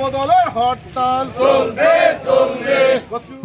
সর্বদলের হরতাল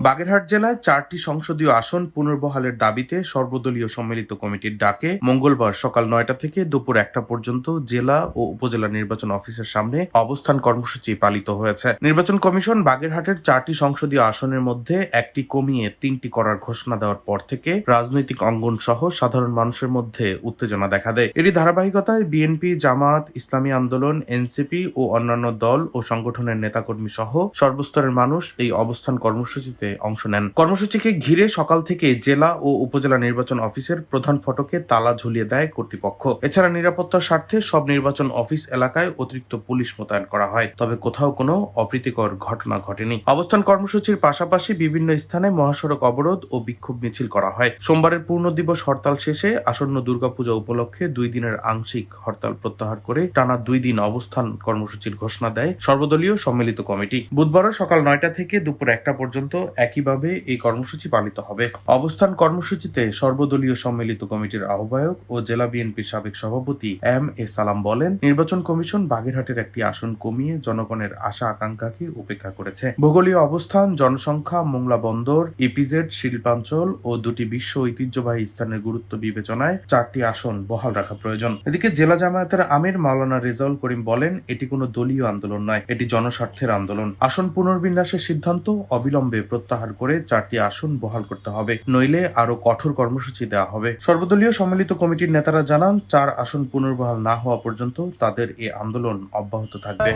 বাগেরহাট জেলায় 4টি সংসদীয় আসন পুনর্বহালের দাবিতে সর্বদলীয় সম্মিলিত কমিটির ডাকে মঙ্গলবার সকাল 9টা থেকে দুপুর 1টা পর্যন্ত জেলা ও উপজেলা নির্বাচন অফিসের সামনে অবস্থান কর্মসূচি পালিত হয়েছে। নির্বাচন কমিশন বাগেরহাটের 4টি সংসদীয় আসনের মধ্যে একটি কমিয়ে 3টি করার ঘোষণা দেওয়ার পর থেকে রাজনৈতিক অঙ্গন সহ সাধারণ মানুষের মধ্যে উত্তেজনা দেখা দেয়। এরই ধারাবাহিকতায় বিএনপি, জামাত, ইসলামী আন্দোলন, এনসিপি ও অন্যান্য দল ও সংগঠনের নেতাকর্মী সহ সর্বস্তরের মানুষ এই অবস্থান কর্মসূচিতে অংশ নেন। কর্মসূচিকে ঘিরে সকাল থেকে জেলা ও উপজেলা নির্বাচন অফিসের প্রধান ফটকে তালা ঝুলিয়ে দেয় কর্তৃপক্ষ। এছাড়া নিরাপত্তার স্বার্থে সব নির্বাচন অফিস এলাকায় অতিরিক্ত পুলিশ মোতায়েন করা হয়, তবে কোথাও কোনো অপ্রীতিকর ঘটনা ঘটেনি। অবস্থান কর্মসূচির পাশাপাশি বিভিন্ন স্থানে মহাসড়ক অবরোধ ও বিক্ষোভ মিছিল করা হয়। সোমবারের পূর্ণ দিবস হরতাল শেষে আসন্ন দুর্গাপূজা উপলক্ষে 2 দিনের আংশিক হরতাল প্রত্যাহার করে টানা 2 দিন অবস্থান কর্মসূচির ঘোষণা দেয় সর্বদলীয় সম্মিলিত কমিটি। বুধবারও সকাল 9টা থেকে দুপুর 1টা পর্যন্ত একইভাবে এই কর্মসূচি পালিত হবে। অবস্থান কর্মসূচিতে সর্বদলীয় সম্মিলিত কমিটির আহ্বায়ক ও জেলা বিএনপির সাবেক সভাপতি এম.এ. সালাম বলেন, নির্বাচন কমিশন বাগেরহাটের একটি আসন কমিয়ে জনগণের আশা আকাঙ্ক্ষাকে উপেক্ষা করেছে। ভৌগোলিক অবস্থান, জনসংখ্যা, মোংলা বন্দর, ইপিজেড, শিল্পাঞ্চল ও 2টি বিশ্ব ঐতিহ্যবাহী স্থানের গুরুত্ব বিবেচনায় 4টি আসন বহাল রাখা প্রয়োজন। এদিকে জেলা জামায়াতের আমির মাওলানা রেজাউল করিম বলেন, এটি কোনো দলীয় আন্দোলন নয়, এটি জনস্বার্থের আন্দোলন। আসন পুনর্বিন্যাসের সিদ্ধান্ত অবিলম্বে প্রত্যাহার করে 4টি আসন বহাল করতে হবে, নইলে আরো কঠোর কর্মসূচি দেওয়া হবে। সর্বদলীয় সম্মিলিত কমিটির নেতারা জানান, 4 আসন পুনর্বহাল না হওয়া পর্যন্ত তাদের এই আন্দোলন অব্যাহত থাকবে।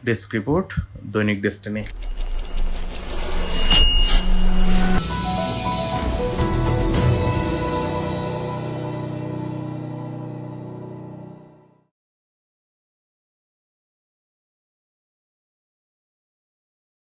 ডেস্ক রিপোর্ট, দৈনিক ডেস্টিনি।